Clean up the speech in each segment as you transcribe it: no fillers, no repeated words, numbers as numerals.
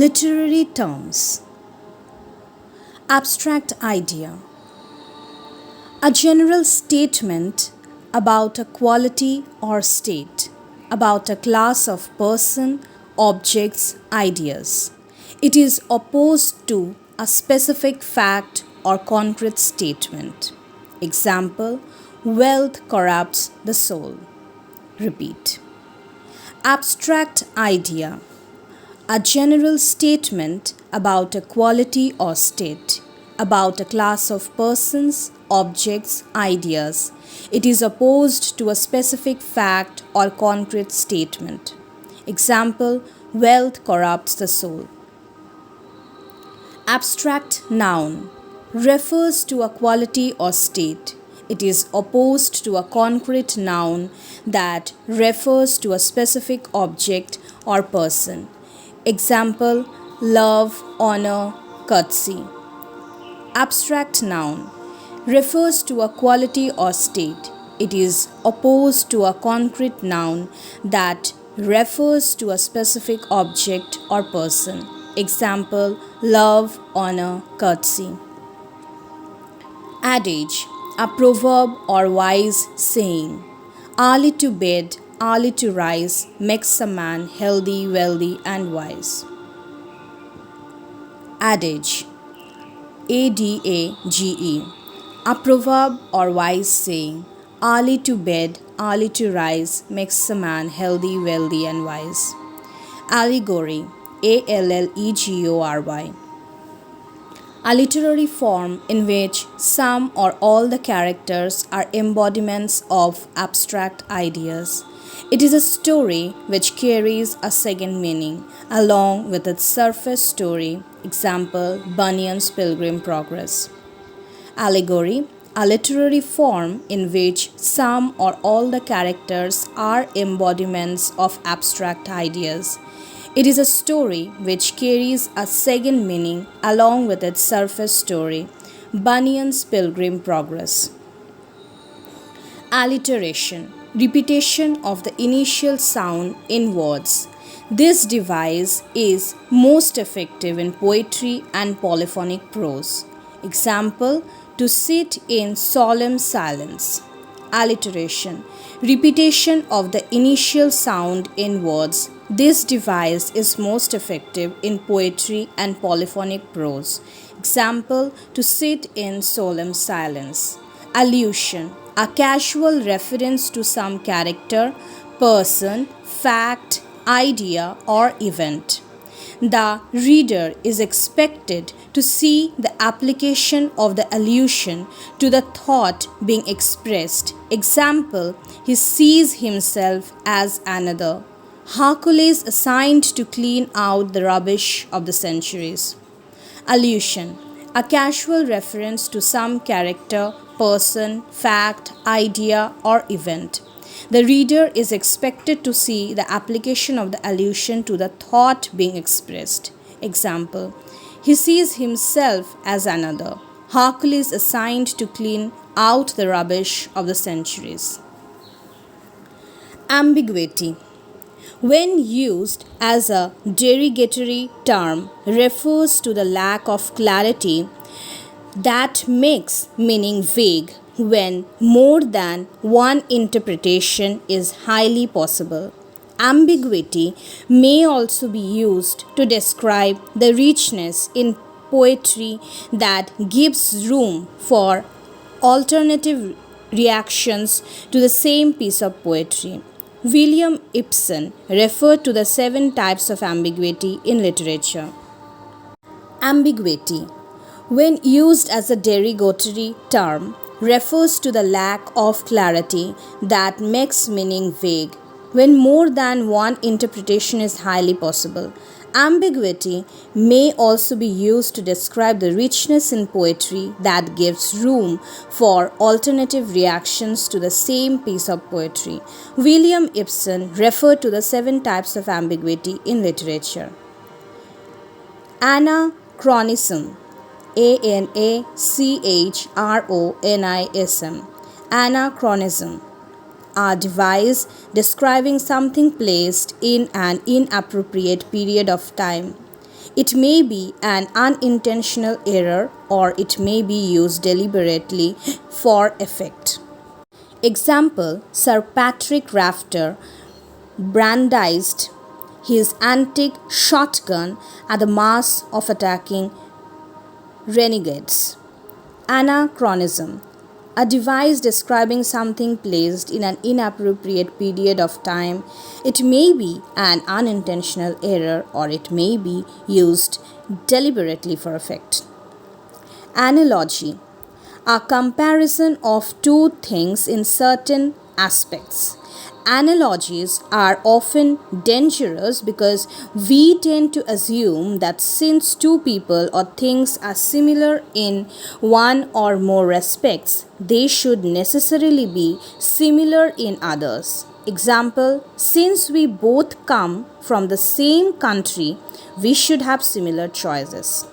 Literary terms. Abstract idea. A general statement about a quality or state, about a class of person, objects, ideas. It is opposed to a specific fact or concrete statement. Example: wealth corrupts the soul. Repeat. Abstract idea. A general statement about a quality or state, about a class of persons, objects, ideas. It is opposed to a specific fact or concrete statement. Example: wealth corrupts the soul. Abstract noun refers to a quality or state. It is opposed to a concrete noun that refers to a specific object or person. Example: love, honor, courtesy. Abstract noun refers to a quality or state. It is opposed to a concrete noun that refers to a specific object or person. Example: love, honor, courtesy. Adage, a proverb or wise saying. Early to bed, early to rise makes a man healthy, wealthy, and wise. Adage, ADAGE, a proverb or wise saying. Early to bed, early to rise makes a man healthy, wealthy, and wise. Allegory, ALLEGORY, a literary form in which some or all the characters are embodiments of abstract ideas. It is a story which carries a second meaning along with its surface story. Example: Bunyan's Pilgrim Progress. Allegory, a literary form in which some or all the characters are embodiments of abstract ideas. It is a story which carries a second meaning along with its surface story. Bunyan's Pilgrim Progress. Alliteration, repetition of the initial sound in words. This device is most effective in poetry and polyphonic prose. Example: to sit in solemn silence. Alliteration, repetition of the initial sound in words. This device is most effective in poetry and polyphonic prose. Example: to sit in solemn silence. Allusion, a casual reference to some character, person, fact, idea, or event. The reader is expected to see the application of the allusion to the thought being expressed. Example: he sees himself as another. Hercules assigned to clean out the rubbish of the centuries. Allusion, a casual reference to some character, person, fact, idea, or event. The reader is expected to see the application of the allusion to the thought being expressed. Example: he sees himself as another. Hercules assigned to clean out the rubbish of the centuries. Ambiguity, when used as a derogatory term, refers to the lack of clarity that makes meaning vague when more than one interpretation is highly possible. Ambiguity may also be used to describe the richness in poetry that gives room for alternative reactions to the same piece of poetry. William Ibsen referred to the 7 types of ambiguity in literature. Ambiguity, when used as a derogatory term, refers to the lack of clarity that makes meaning vague when more than one interpretation is highly possible. Ambiguity may also be used to describe the richness in poetry that gives room for alternative reactions to the same piece of poetry. William Ibsen referred to the 7 types of ambiguity in literature. Anachronism, ANACHRONISM, anachronism, a device describing something placed in an inappropriate period of time. It may be an unintentional error or it may be used deliberately for effect. Example: Sir Patrick Rafter brandished his antique shotgun at the mass of attacking renegades. Anachronism: a device describing something placed in an inappropriate period of time. It may be an unintentional error or it may be used deliberately for effect. Analogy: a comparison of two things in certain aspects. Analogies are often dangerous because we tend to assume that since two people or things are similar in one or more respects, they should necessarily be similar in others. Example: since we both come from the same country, we should have similar choices.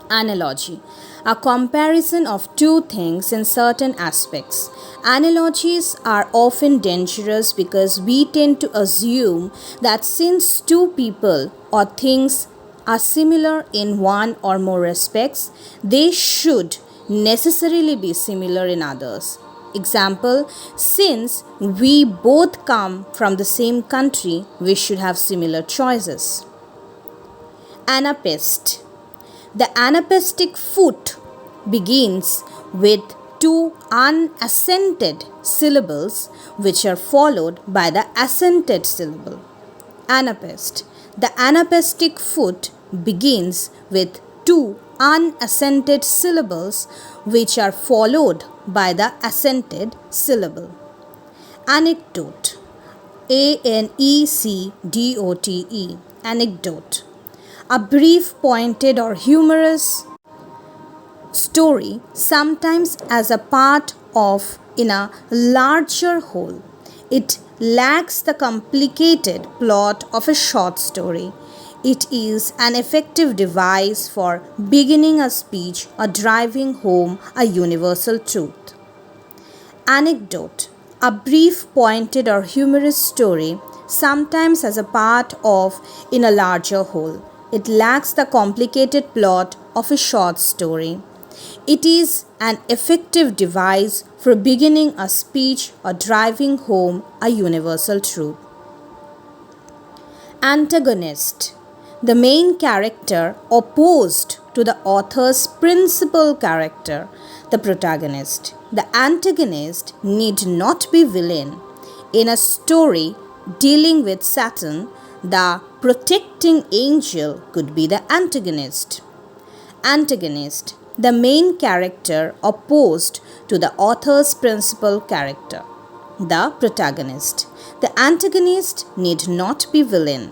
Analogy: a comparison of two things in certain aspects. Analogies are often dangerous because we tend to assume that since two people or things are similar in one or more respects, they should necessarily be similar in others. Example: since we both come from the same country, we should have similar choices. Anapest: the anapestic foot begins with two unaccented syllables which are followed by the accented syllable. Anapest: the anapestic foot begins with two unaccented syllables which are followed by the accented syllable. Anecdote: Anecdote. Anecdote: a brief, pointed, or humorous story, sometimes as a part of in a larger whole. It lacks the complicated plot of a short story. It is an effective device for beginning a speech or driving home a universal truth. Anecdote: a brief, pointed, or humorous story, sometimes as a part of in a larger whole. It lacks the complicated plot of a short story. It is an effective device for beginning a speech or driving home a universal truth. Antagonist: the main character opposed to the author's principal character, the protagonist. The antagonist need not be villain. In a story dealing with Satan, the protecting angel could be the antagonist. Antagonist: the main character opposed to the author's principal character, the protagonist. The antagonist need not be villain.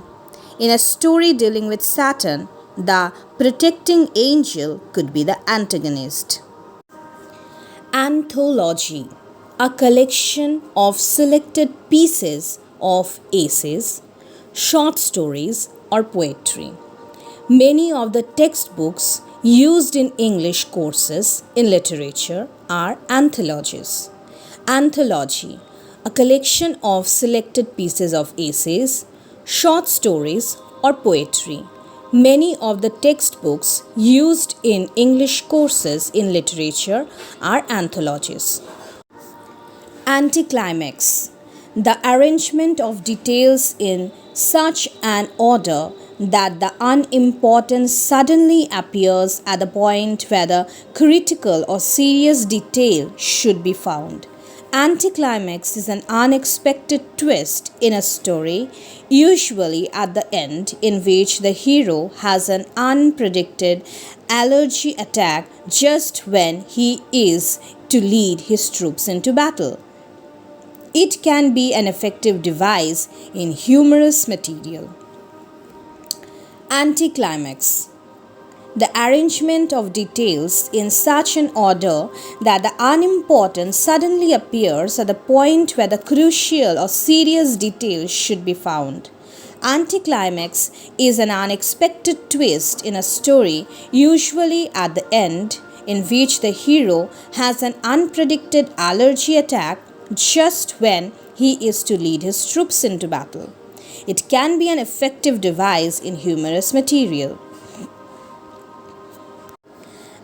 In a story dealing with Satan, the protecting angel could be the antagonist. Anthology: a collection of selected pieces of essays, short stories, or poetry. Many of the textbooks used in English courses in literature are anthologies. Anthology: a collection of selected pieces of essays, short stories, or poetry. Many of the textbooks used in English courses in literature are anthologies. Anticlimax: the arrangement of details in such an order that the unimportant suddenly appears at the point where the critical or serious detail should be found. Anticlimax is an unexpected twist in a story, usually at the end, in which the hero has an unpredicted allergy attack just when he is to lead his troops into battle. It can be an effective device in humorous material. Anticlimax: the arrangement of details in such an order that the unimportant suddenly appears at the point where the crucial or serious detail should be found. Anticlimax is an unexpected twist in a story, usually at the end, in which the hero has an unpredicted allergy attack just when he is to lead his troops into battle. It can be an effective device in humorous material.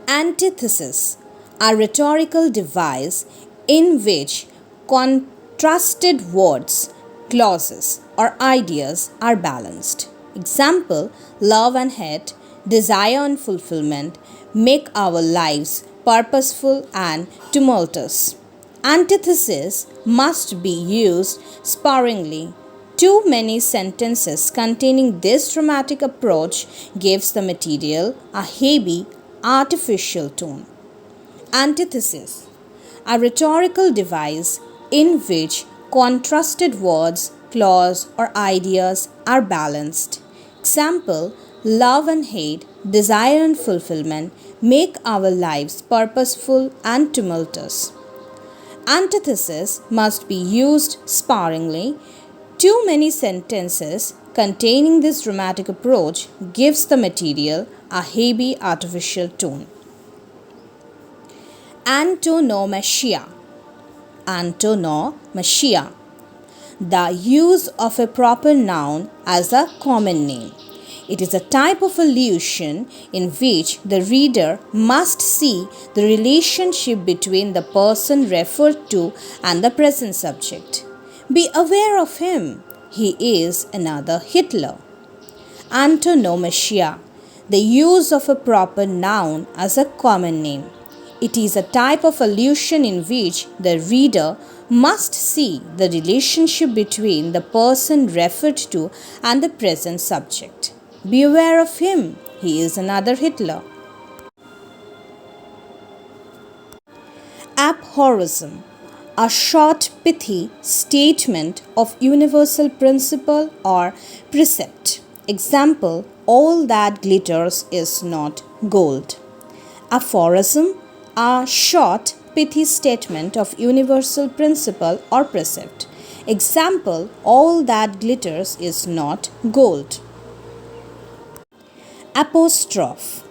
Antithesis, a rhetorical device in which contrasted words, clauses, or ideas are balanced. Example: love and hate, desire and fulfillment make our lives purposeful and tumultuous. Antithesis must be used sparingly. Too many sentences containing this dramatic approach gives the material a heavy, artificial tone. Antithesis, a rhetorical device in which contrasted words, clauses, or ideas are balanced. Example: love and hate, desire and fulfillment make our lives purposeful and tumultuous. Antithesis must be used sparingly. Too many sentences containing this dramatic approach gives the material a heavy artificial tone. Antonomasia. Antonomasia, the use of a proper noun as a common name. It is a type of allusion in which the reader must see the relationship between the person referred to and the present subject. Be aware of him, he is another Hitler. Antonomasia, the use of a proper noun as a common name. It is a type of allusion in which the reader must see the relationship between the person referred to and the present subject. Be aware of him, he is another Hitler. Aphorism, a short, pithy statement of universal principle or precept. Example: all that glitters is not gold. Aphorism, a short, pithy statement of universal principle or precept. Example: all that glitters is not gold. Apostrophe,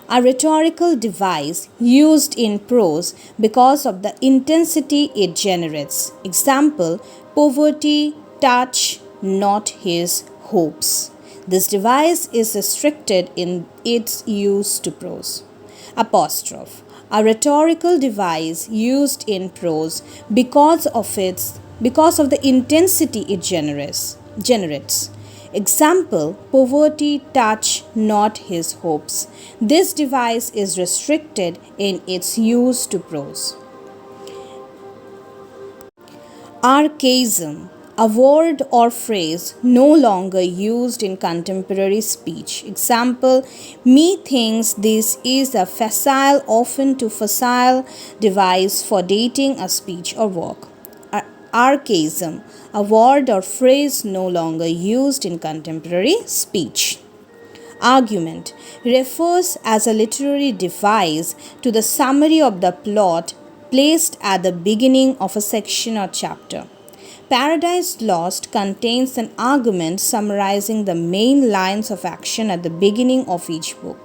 a rhetorical device used in prose because of the intensity it generates. Example: poverty touch not his hopes. This device is restricted in its use to prose. Apostrophe, a rhetorical device used in prose because of the intensity it generates. Example: poverty touch not his hopes. This device is restricted in its use to prose. Archaism, a word or phrase no longer used in contemporary speech. Example: methinks this is a facile, often too facile device for dating a speech or work. Archaism, a word or phrase no longer used in contemporary speech. Argument refers as a literary device to the summary of the plot placed at the beginning of a section or chapter. Paradise Lost contains an argument summarizing the main lines of action at the beginning of each book.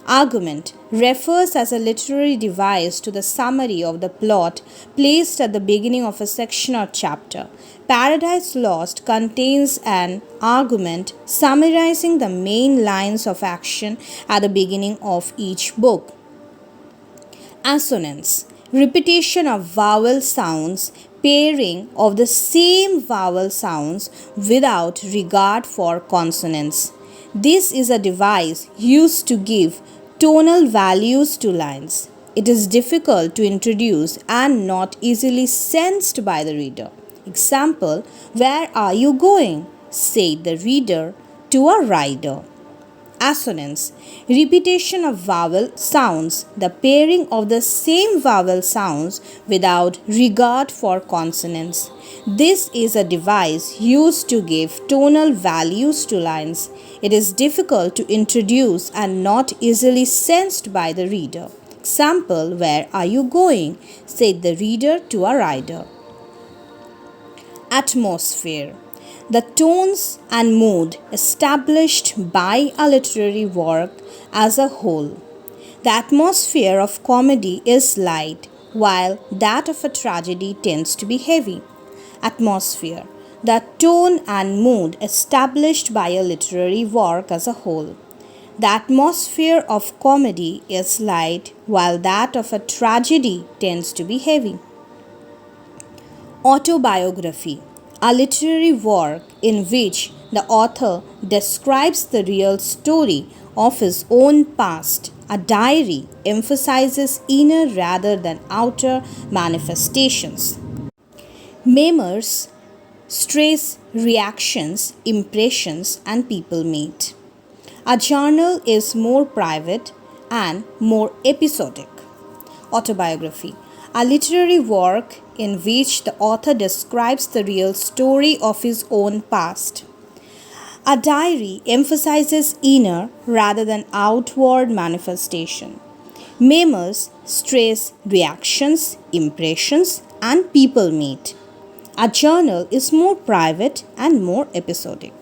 Argument refers as a literary device to the summary of the plot placed at the beginning of a section or chapter. Paradise Lost contains an argument summarizing the main lines of action at the beginning of each book. Assonance, repetition of vowel sounds, pairing of the same vowel sounds without regard for consonants. This is a device used to give tonal values to lines. It is difficult to introduce and not easily sensed by the reader. Example: where are you going? Said the reader to a rider. Assonance, repetition of vowel sounds, the pairing of the same vowel sounds without regard for consonants. This is a device used to give tonal values to lines. It is difficult to introduce and not easily sensed by the reader. Example: where are you going? Said the reader to a rider. Atmosphere, the tones and mood established by a literary work as a whole. The atmosphere of comedy is light, while that of a tragedy tends to be heavy. Atmosphere, the tone and mood established by a literary work as a whole. The atmosphere of comedy is light, while that of a tragedy tends to be heavy. Autobiography, a literary work in which the author describes the real story of his own past. A diary emphasizes inner rather than outer manifestations. Memoirs stress reactions, impressions, and people meet. A journal is more private and more episodic. Autobiography, a literary work in which the author describes the real story of his own past. A diary emphasizes inner rather than outward manifestation. Memoirs stress reactions, impressions, and people meet. A journal is more private and more episodic.